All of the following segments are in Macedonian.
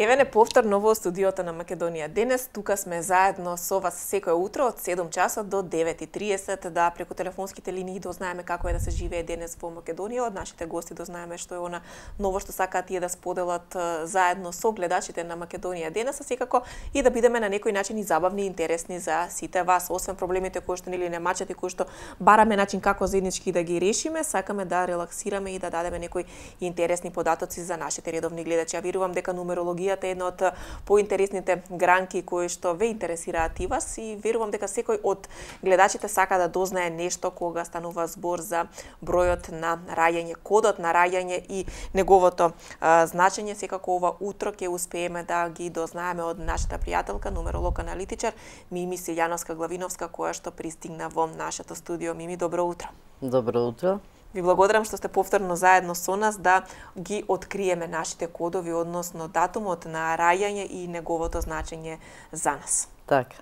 Еве не повторно во студиото на Македонија. Денес тука сме заедно со вас секој утро од 7 часот до 9:30 да преку телефонските линии дознаеме како е да се живее денес во Македонија, од нашите гости дознаеме што е она ново што сакаат тие да споделат заедно со гледачите на Македонија денес, а секако и да бидеме на некој начин и забавни и интересни за сите вас. Освен проблемите кои што нели не мачат и кои што бараме начин како заеднички да ги решиме, сакаме да релаксираме и да дадеме некои интересни податоци за нашите редовни гледачи. Ја верувам дека нумерологија е една од поинтересните гранки кои што ве интересираат и вас и верувам дека секој од гледачите сака да дознае нешто кога станува збор за бројот на раѓање, кодот на раѓање и неговото значење. Секако ова утро ќе успееме да ги дознаеме од нашата пријателка, нумеролог аналитичар Мими Силјановска-Главиновска, која што пристигна во нашето студио. Мими, добро утро. Добро утро. Ви благодарам што сте повторно заедно со нас да ги откриеме нашите кодови, односно датумот на раѓање и неговото значење за нас. Така.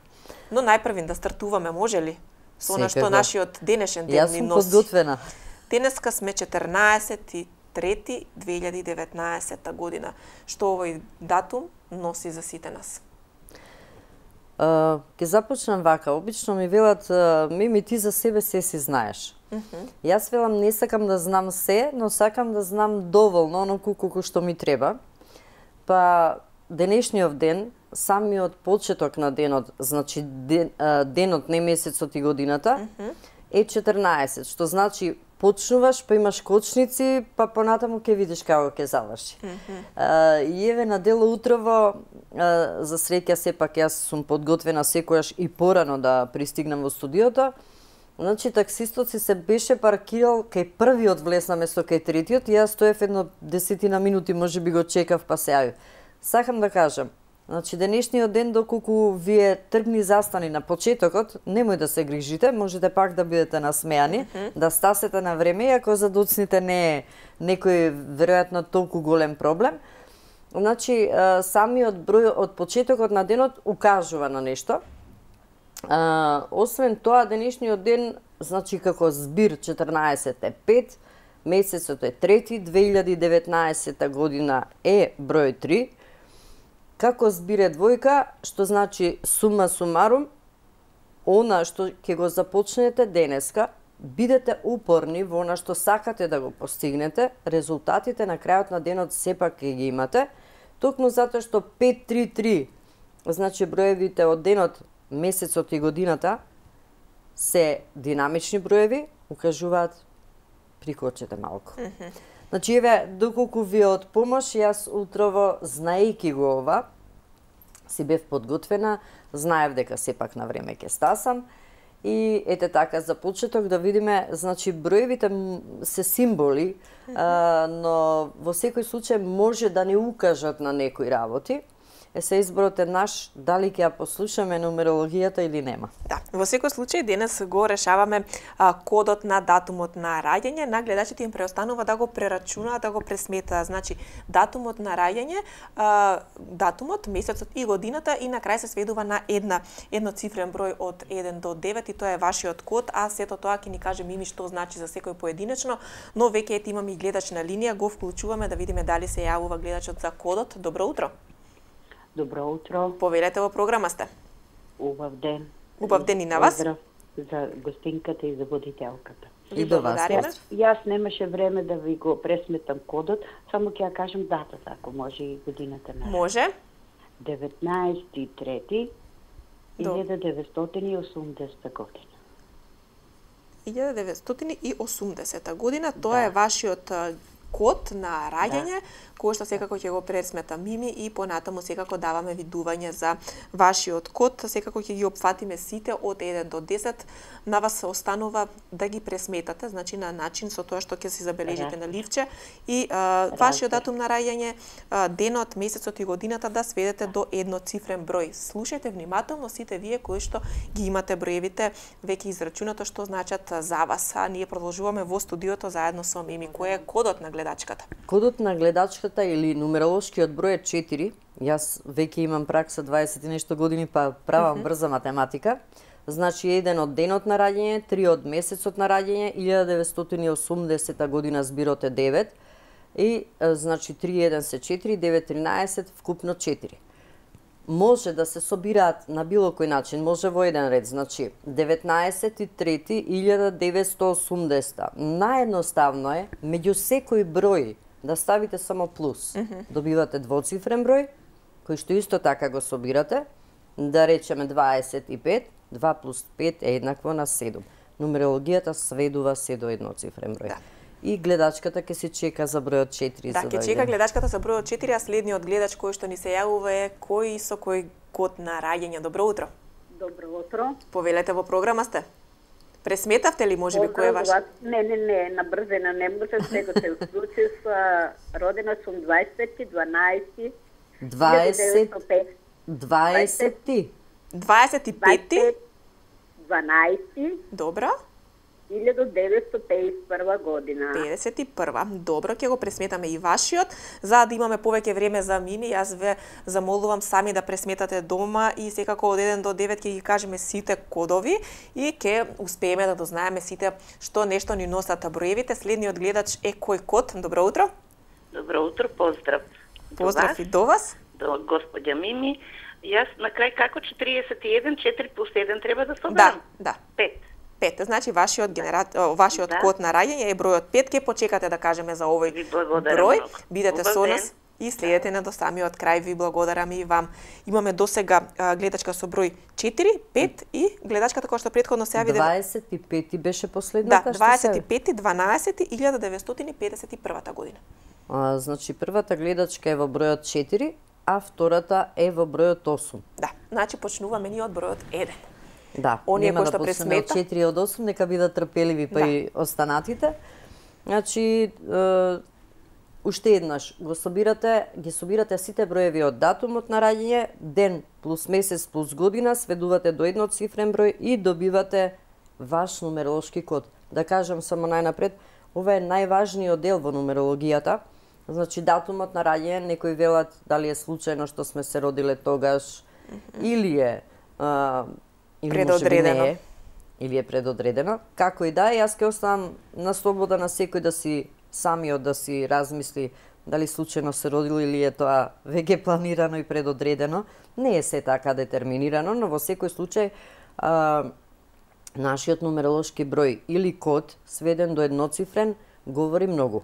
Но најпрвин да стартуваме, може ли? Со она што нашиот денешен ден ни носи. Јас сум подготвена. Денеска сме 14.3.2019 година. Што овој датум носи за сите нас? Ке започнам вака. Обично ми велат, Мими, ти за себе се си знаеш. Јас велам, не сакам да знам се, но сакам да знам доволно, оноку колку што ми треба. Па денешниот ден, самиот почеток на денот, значи денот, не месецот и годината, е 14, што значи почнуваш, па имаш кочници, па понатаму ќе видиш како ќе заврши. И еве на дело утрово, за среќа сепак јас сум подготвена секојаш и порано да пристигнам во студиото. Значи, таксистот си се беше паркирал кај првиот влез на место кај третиот и јас стоев едно 10 минути, може би го чекав па се јавив. Сакам да кажам, значи денешниот ден доколку вие тргни застани на почетокот, немој да се грижите, можете пак да бидете насмеани, да стасете на време, иако за доцните не е некој веројатно толку голем проблем. Значи, самиот број од почетокот на денот укажува на нешто. Освен тоа, денешниот ден, значи како збир 14 е 5, месецот е 3, 2019 година е број 3, како збир е двојка, што значи сума сумарум, она што ќе го започнете денеска, бидете упорни во она што сакате да го постигнете, резултатите на крајот на денот сепак ќе ги имате, токму затоа што 533, значи броевите од денот, месецот и годината се динамични броеви, укажуваат прикочете малку. Значи, еве, доколку ви од помош, јас утрово, знаејќи го ова, си бев подготвена, знаев дека сепак на време ќе стасам, и ете така, за почеток да видиме, значи, броевите се символи, но во секој случај може да не укажат на некои работи. Се изборот е наш, дали ќе ја послушаме нумерологијата или нема. Да, во секој случај денес го решаваме кодот на датумот на раѓање. На гледачите им преостанува да го прерачунаат, да го пресметаат. Значи, датумот на раѓање, датумот, месецот и годината и на крај се сведува на едноцифрен број од 1 до 9 и тоа е вашиот код, а сето тоа ќе ни каже Мими што значи за секој поединечно, но веќе ете имаме и гледач на линија, го вклучуваме да видиме дали се јавува гледачот за кодот. Добро утро. Добро утро. Повелете во програма сте. Убав ден. Убав ден и на вас. Поздрав за гостинката и за водителката. И до вас. Јас немаше време да ви го пресметам кодот, само ќе ја кажам датата, ако може и годината на. Може. 19.3.1980 година. 1980 година, тоа е вашиот код на раѓање, кој што секако ќе го пресмета Мими и понатаму секако даваме видување за вашиот код. Секако ќе ги опфатиме сите од 1 до 10. На вас се останува да ги пресметате, значи на начин со тоа што ќе си забележите на ливче и вашиот датум на раѓање, денот, месецот и годината да сведете до едноцифрен број. Слушајте внимателно сите вие кои што ги имате броевите веќе израчунато што значат за вас. А ние продолжуваме во студиото заедно со Мими. Кој е кодот на гледачката? Кодот на гледачката или нумеролошкиот број е 4. Јас веќе имам пракса 20 и нешто години, па правам брза математика. Значи, 1 од денот на раѓање, 3 од месецот на раѓање, 1980 година збирот е 9. И значи 3 1 се 4, 9 13, вкупно 4. Може да се собираат на било кој начин, може во еден ред, значи 19.3.1980. Наједноставно е меѓу секој број да ставите само плюс. Добивате двоцифрен број, кој што исто така го собирате, да речеме 25, 2 плюс 5 е еднакво на 7. Нумерологијата сведува се до едноцифрен број. Да. И гледачката ќе се чека за бројот 4. Да, ќе чека гледачката за бројот 4, а следниот гледач кој што ни се јавува е кој со кој год на раѓање. Добро утро. Добро утро. Повелете, во програма сте. Пресметавте ли можеби кој е ваш? Не, на брзина не можам сега се случи со родена сум 25. 25. 25. 12. Добро. 1951 година. 51. Добро, ќе го пресметаме и вашиот. За да имаме повеќе време за мини, јас ве замолувам сами да пресметате дома и секако од 1 до 9 ќе ги кажеме сите кодови и ќе успееме да дознаеме сите што нешто ни носат броевите. Следниот гледач е кој код? Добро утро. Добро утро, поздрав. Поздрав и до вас. До господја Мими. Јас на крај како 41, 4 плюс 1 треба да соберам? Да. 5. 5. Значи вашиот вашиот код на раѓање е бројот 5. Ке почекате да кажеме за овој Ви благодарам број. многу. Бидете Убав со ден. нас и следете до самиот крај. Ви благодарам и вам. Имаме досега гледачка со број 4, 5 и гледачката која што претходно се јави 25 беше последната, да, 25 12 1951 година. Значи првата гледачка е во бројот 4, а втората е во бројот 8. Да, значи почнуваме ние од бројот 1. Да, Оние нема кои што да почнеме од пресмета. 4 од 8, нека бидат трпеливи па Да. и останатите. Значи, уште еднаш ги собирате сите броеви од датумот на раѓање, ден плюс месец плюс година, сведувате до едноцифрен број и добивате ваш нумеролошки код. Да кажам само најнапред, ова е најважниот дел во нумерологијата. Значи, датумот на раѓање, некои велат дали е случајно што сме се родиле тогаш, или е или Предодредено. можеби не е, или е предодредено. Како и да е, јас ќе оставам на слобода на секој да си самиот да си размисли дали случајно се родил или е тоа веќе планирано и предодредено. Не е се така детерминирано, но во секој случај нашиот нумеролошки број или код сведен до едноцифрен говори многу.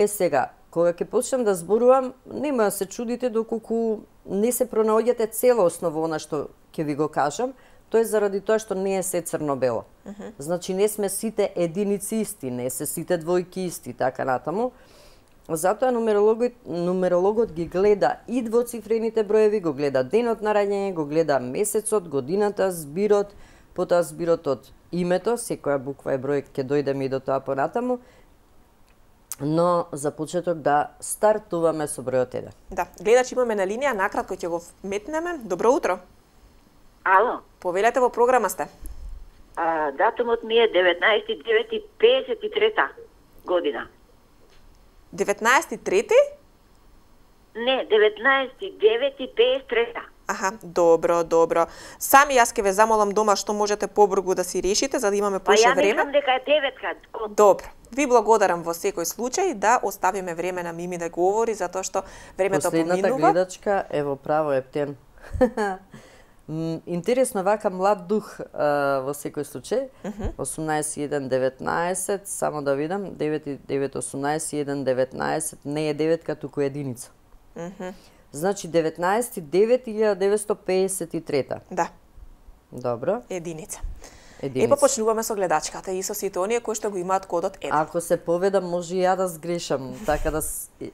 Сега, кога ќе почнем да зборувам, нема да се чудите доколку не се пронаоѓате целосно во она што ќе ви го кажам, тоа е заради тоа што не е се црно-бело. Значи не сме сите единици исти, не се сите двојки исти, така натаму. Затоа нумерологот ги гледа и двоцифрените броеви, го гледа денот на раѓање, го гледа месецот, годината, збирот, потоа збирот од името, секоја буква е број, ќе дојдеме и до тоа понатаму. Но за почеток да стартуваме со бројот 1. Да, гледач имаме на линија, накратко ќе го метнеме. Добро утро. Ало, Повелете, во програма сте. датумот ми е 19.9.53 година. 19.3. Не, 19.9.53. Аха, добро. Сами јас ќе ве замолам дома што можете побрзо да си решите за да имаме Па поише ја време. мислам дека е 9 код. Добро. Ви благодарам во секој случај да оставиме време на Мими да говори затоа што времето Последната поминува. гледачка е во право Ептен. Интересно, вака млад дух во секој случај. 18.1.19, само да видам, 9.9.18.1.19, не е 9 туку единица. Значи 19.9.1953. Да, Добро, единица. единица. Епа почнуваме со гледачката и со сите оние кои што го имаат кодот 1. Ако се поведам, може и ја да сгрешам, така да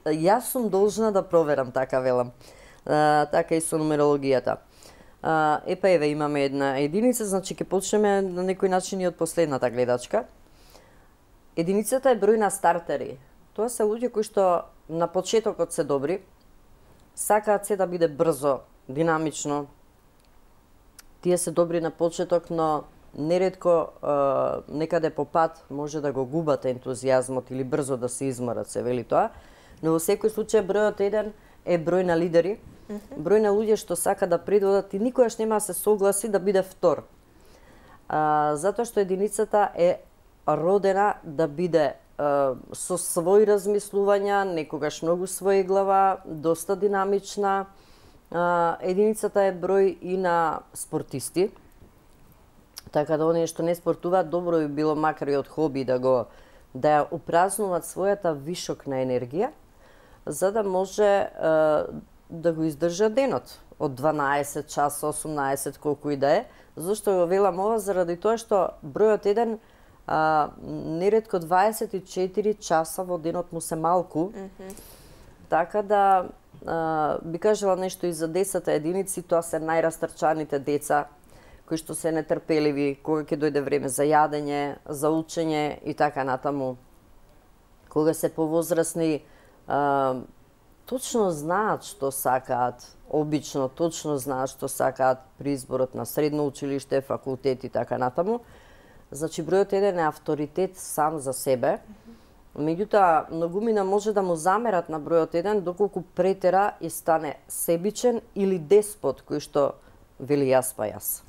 јас сум должна да проверам, така велам. Така и со нумерологијата. Епа еве имаме една единица, значи ќе почнеме на некој начин и од последната гледачка. Единицата е број на стартери. Тоа се луѓе кои што на почетокот се добри, сакаат се да биде брзо, динамично. Тие се добри на почеток, но неретко некаде по пат може да го губат ентузијазмот или брзо да се изморат, се вели тоа. Но во секој случај бројот 1 е број на лидери, број на луѓе што сака да предводат и никогаш нема да се согласи да биде втор. Затоа што единицата е родена да биде со своји размислувања, некогаш многу своја глава, доста динамична. Единицата е број и на спортисти, така да оние што не спортуваат, добро би било макар и од хоби да ја упразнуваат својата вишокна енергија, за да може да го издржа денот од 12 часа, 18, колку и да е. Зошто го велам ова? Заради тоа што бројот 1 неретко 24 часа во денот му се малку. Така да би кажала нешто и за 10 единици, тоа се најрастрчаните деца кои што се нетрпеливи кога ќе дојде време за јадење, за учење и така натаму. Кога се повозрасни, точно знаат што сакаат, обично точно знаат што сакаат при изборот на средно училиште, факултет и така натаму. Значи, бројот 1 е авторитет сам за себе. Меѓутоа, многумина може да му замерат на бројот 1 доколку претера и стане себичен или деспот, кој што вели јас па јас.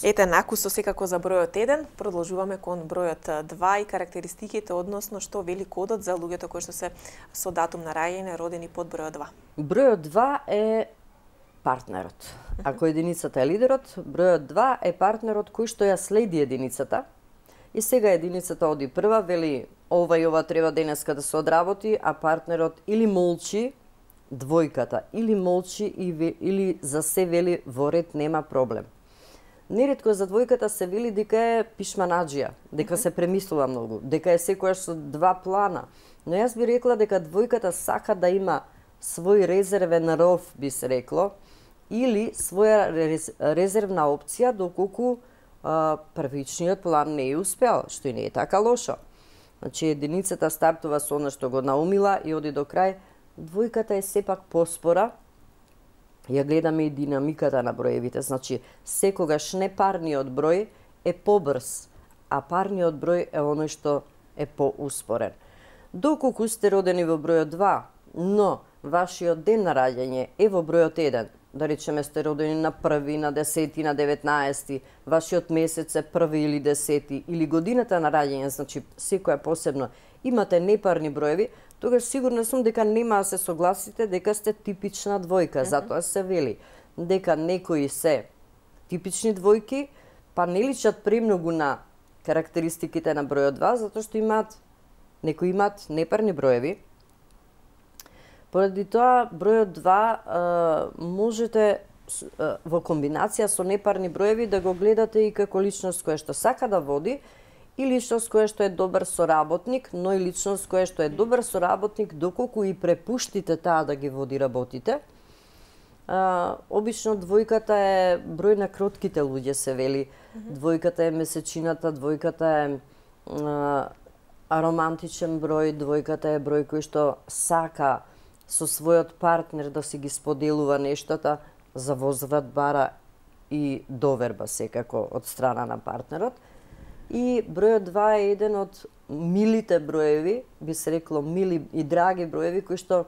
Ете, накусо секако за бројот 1, продолжуваме кон бројот 2 и карактеристиките, односно што вели кодот за луѓето кои што се со датум на раѓање родени под бројот 2. Бројот 2 е партнерот. Ако единицата е лидерот, бројот 2 е партнерот кој што ја следи единицата. И сега единицата оди прва, вели ова и ова треба денеска да се одработи, а партнерот или молчи, двојката, или молчи или за се вели во ред нема проблем. Неретко за двојката се вели дека е пишманаџија, дека се премислува многу, дека е секојаш со два плана. Но јас би рекла дека двојката сака да има свој резервен ров, би се рекло, или своја резервна опција доколку првичниот план не е успеал, што и не е така лошо. Значи, единицата стартува со она што го наумила и оди до крај. Двојката е сепак поспора. Ја гледаме и динамиката на броевите. Значи, секогаш непарниот број е побрз, а парниот број е оној што е поуспорен. Доколку сте родени во бројот 2, но вашиот ден на раѓање е во бројот 1, да речеме сте родени на 1, на 10, на 19, вашиот месец е 1 или 10, или годината на раѓање, значи секоја посебно, имате непарни броеви, тогаш сигурна сум дека нема да се согласите дека сте типична двојка. Затоа се вели дека некои се типични двојки, па не личат премногу на карактеристиките на бројот 2, затоа што некои имаат непарни броеви. Поради тоа, бројот 2 можете во комбинација со непарни броеви да го гледате и како личност која што сака да води, и личност која што е добар соработник, но и личност која што е добар соработник доколку и препуштите таа да ги води работите. Обично двојката е број на кротките луѓе, се вели. Двојката е месечината, двојката е романтичен број, двојката е број кој што сака со својот партнер да си ги споделува нештата, за возврат бара и доверба секако од страна на партнерот. И бројот 2 е еден од милите броеви, би се рекло мили и драги броеви, кои што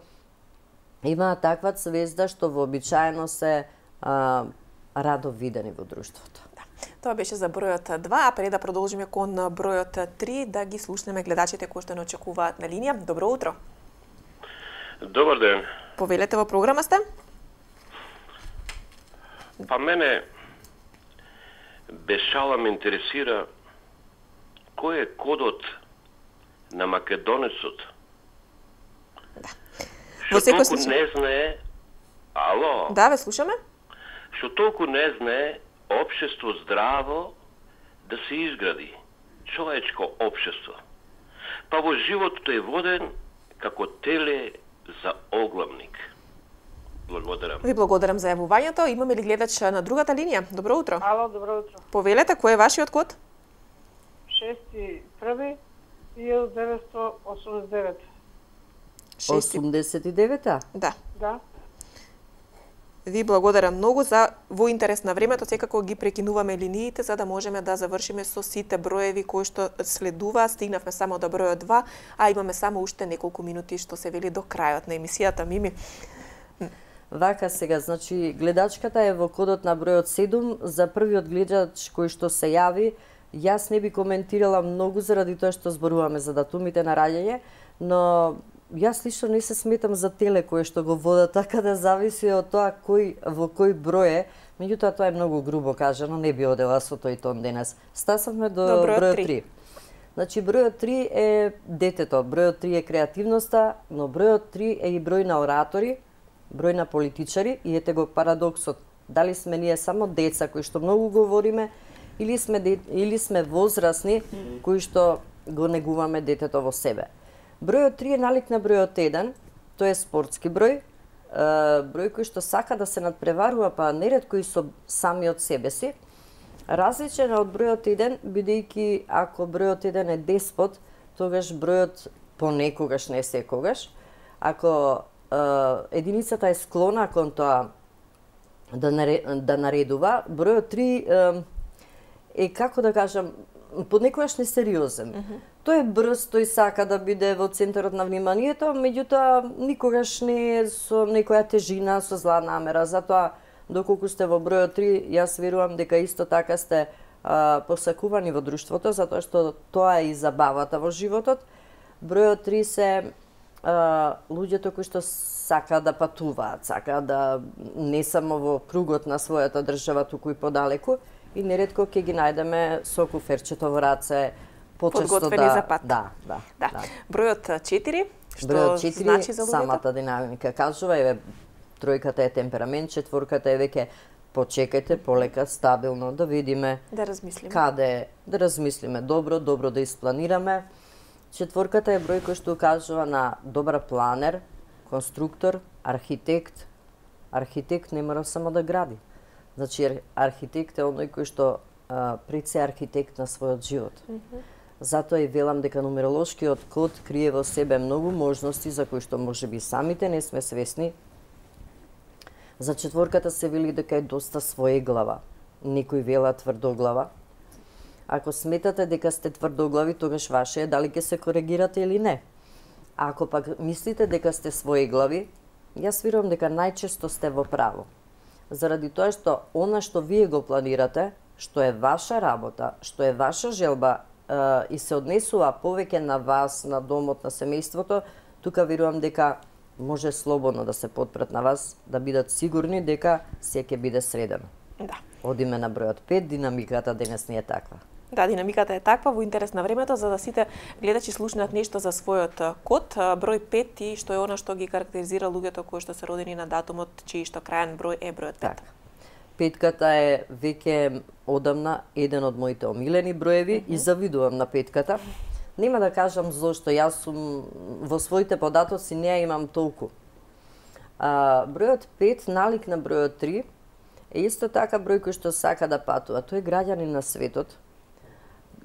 имаат таква цвезда што вообичаено се радо видени во друштвото. Тоа беше за бројот 2, а пред да продолжиме кон бројот 3, да ги слушнеме гледачите кои што не очекуваат на линија. Добро утро. Добар ден. Повелете, во програма сте? Па мене бешала ме интересира кој е кодот на македонецот. Да. Што толку не знае... Ало? Да, ве слушаме. Што толку не знае општество здраво да се изгради. Човечко општество. Па во животот е воден како теле за оглавник. Благодарам. Ви благодарам за јавувањето. Имаме ли гледач на другата линија? Добро утро. Ало, добро утро. Повелете, кој е вашиот код? 6.1.1989. 89-та? Да. Да. Ви благодарам многу за во интерес на времето, секако ги прекинуваме линиите за да можеме да завршиме со сите броеви кои што следува. Стигнавме само до бројот 2, а имаме само уште неколку минути што се вели до крајот на емисијата. Мими. Вака сега, значи гледачката е во кодот на бројот 7, за првиот гледач кој што се јави, Јас не би коментирала многу заради тоа што зборуваме за датумите на раѓање, но јас лично не се сметам за теле кое што го вода, така да зависи од тоа во кој број е. Меѓутоа тоа е многу грубо кажано, не би одела со тој тон денес. Стасавме до бројот 3. Значи бројот 3 е детето, бројот 3 е креативноста, но бројот 3 е и број на оратори, број на политичари и ете го парадоксот. Дали сме ние само деца кои што многу говориме или сме возрасни кои што го негуваме детето во себе. Бројот 3 е налик на бројот 1, тој е спортски број, број кој што сака да се надпреварува, па неретко и со самиот себе си. Различен од бројот 1, бидејќи ако бројот 1 е деспот, тогаш бројот понекогаш, не секогаш, ако единицата е склона кон тоа да наредува, бројот 3 е, како да кажам, понекогаш несериозен. Тој е брз, тој сака да биде во центарот на вниманието, меѓутоа никогаш не е со некоја тежина, со зла намера. Затоа, доколку сте во бројот 3, јас верувам дека исто така сте посакувани во друштвото, затоа што тоа е и забавата во животот. Бројот 3 се луѓето кои што сака да патуваат, сака да не само во кругот на својата држава, туку и подалеку, и неретко ќе ги најдеме со куферчето во раце, подготвени за пат. Да. Бројот 4, што бројот 4, значи за луѓето? Самата динамика кажува, еве, тројката е темперамент, четворката е веќе почекајте, полека, стабилно, да видиме. Да размислиме. Каде, да размислиме добро да испланираме. Четворката е број кој што укажува на добар планер, конструктор, архитект. Архитект не мора само да гради. Значи, архитект е оној кој што пред се архитект на својот живот. Затоа и велам дека нумеролошкиот код крие во себе многу можности за кои што можеби самите не сме свесни. За четворката се вели дека е доста своеглава. Некој вела тврдоглава. Ако сметате дека сте тврдоглави, тогаш ваше е дали ќе се коригирате или не. Ако пак мислите дека сте своеглави, јас верувам дека најчесто сте во право. Заради тоа што она што вие го планирате, што е ваша работа, што е ваша желба и се однесува повеќе на вас, на домот, на семејството, тука верувам дека може слободно да се потпрат на вас, да бидат сигурни дека се ќе биде средено. Да. Одиме на бројот 5, динамиката денес не е таква. Да, динамиката е таква во интерес на времето, за да сите гледачи слушнат нешто за својот код. Број 5 и што е она што ги карактеризира луѓето кои што се родени на датумот чиј што крајен број е бројот 5. Така. Петката е веќе одамна еден од моите омилени броеви и завидувам на петката. Нема да кажам зошто, јас сум во своите податоци не ја имам толку. Бројот 5, налик на бројот 3, е исто така број кој што сака да патува. Тој е граѓанин на светот.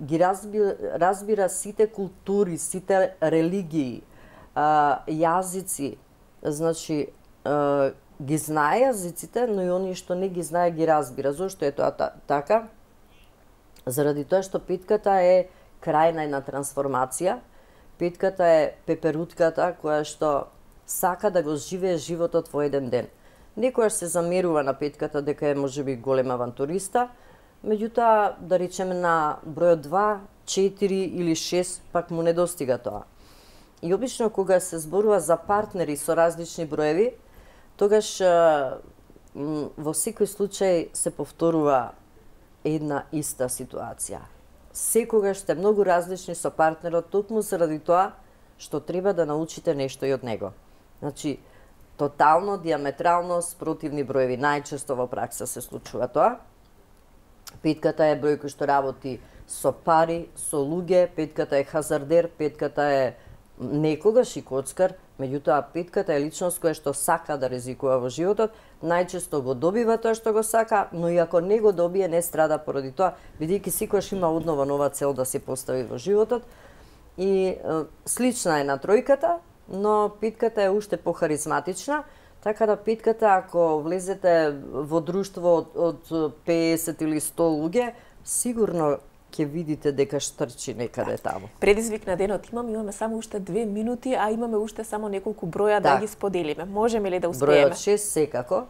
Ги разбира сите култури, сите религии, јазици. Значи, ги знае јазиците, но и оние што не ги знае ги разбира. Зошто е тоа така? Заради тоа што петката е крајна една трансформација. Петката е пеперутката која што сака да го живее животот во еден ден. Некојаш се замерува на петката дека е можеби голем авантуриста, меѓутоа, да речеме на бројот 2, 4 или 6, пак му недостига тоа. И обично кога се зборува за партнери со различни броеви, тогаш во секој случај се повторува една иста ситуација. Секогаш сте многу различни со партнерот, токму заради тоа што треба да научите нешто и од него. Значи, тотално, диаметрално спротивни броеви. Најчесто во пракса се случува тоа. Петката е број кој што работи со пари, со луѓе, петката е хазардер, петката е некогаш и коцкар, меѓутоа петката е личност која што сака да ризикува во животот, најчесто го добива тоа што го сака, но и ако не го добие, не страда поради тоа, бидејќи секогаш има однова нова цел да се постави во животот. И слична е на тројката, но петката е уште похаризматична, така да петката, ако влезете во друштво од 50 или 100 луѓе, сигурно ќе видите дека штрчи некаде таму. Предизвик на денот имаме само уште 2 минути, а имаме уште само неколку броја да ги споделиме. Можеме ли да успееме? Бројот 6 секако.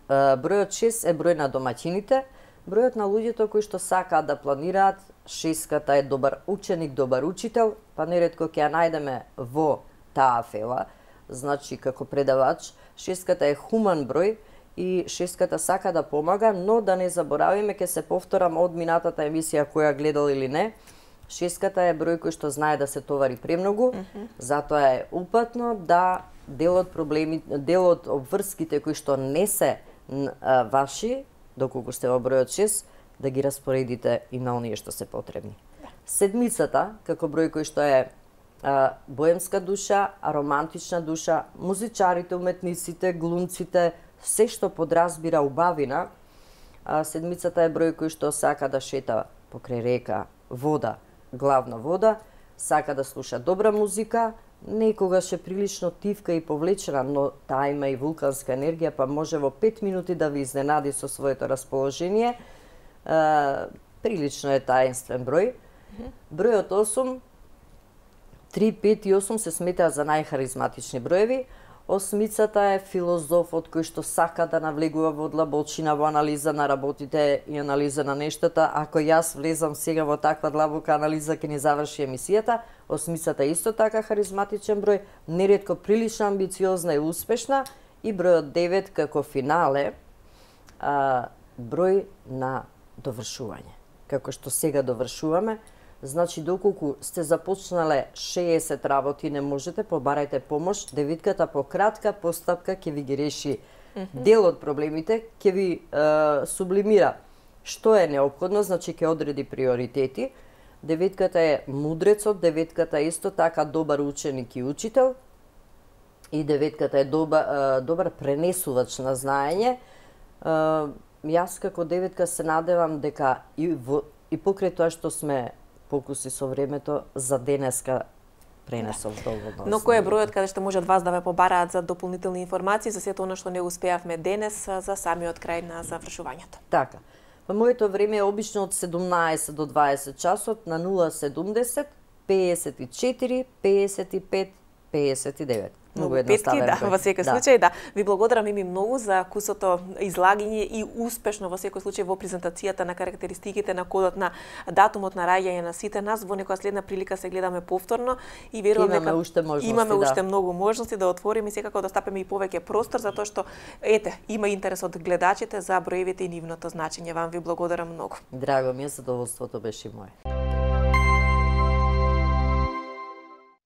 Бројот 6 е број на домаќините, Бројот на луѓето кои што сакаат да планираат, шеската е добар ученик, добар учител, па неретко ќе ја најдеме во таа фела, значи како предавач, шеската е хуман број и шеската сака да помага, но да не заборавиме, ќе се повторам од минатата емисија која гледал или не, шеската е број кој што знае да се товари премногу, затоа е упатно да дел од обврските кои што не се ваши, доколку сте во бројот 6, да ги распоредите и на оние што се потребни. Седмицата, како број кој што е боемска душа, романтична душа, музичарите, уметниците, глумците, се што подразбира убавина, седмицата е број кој што сака да шета покрај река, вода, главна вода, сака да слуша добра музика, некогаш е прилично тивка и повлечена, но таа има и вулканска енергија, па може во 5 минути да ви изненади со своето расположение. Прилично е таинствен број. Бројот 8, 3, 5 и 8 се сметаат за најхаризматични броеви. Осмицата е филозофот кој што сака да навлегува во длабочина, во анализа на работите и анализа на нештата. Ако јас влезам сега во таква длабока анализа, ќе ни заврши емисијата. Осмицата е исто така харизматичен број, неретко прилично амбициозна и успешна. И бројот 9 како финале, број на довршување. Како што сега довршуваме, значи доколку сте започнале 60 работи, не можете, побарајте помош. Девитката по кратка постапка ќе ви ги реши дел од проблемите, ќе ви сублимира што е неопходно, значи ќе одреди приоритети. Деветката е мудрецот, деветката е исто така добар ученик и учител. И деветката е добар пренесувач на знаење. Јас како деветка се надевам дека и покрај тоа што сме покуси со времето, за денеска пренесов доволно. Но кој е бројот каде што можат вас да ве побараат за дополнителни информации за сето она што не успеавме денес за самиот крај на завршувањето? Така. Па моето време е обично од 17 до 20 часот на 070 54 55 59. Многу едноставен број. Да, во секој случај, да. Ви благодарам и многу за кусото излагање и успешно во секој случај во презентацијата на карактеристиките на кодот на датумот на раѓање на сите нас. Во некоја следна прилика се гледаме повторно и верувам дека имаме уште многу можности да отвориме и секако да стапиме и повеќе простор, затоа што има интерес од гледачите за броевите и нивното значење. Вам ви благодарам многу. Драго ми е, задоволството беше моје.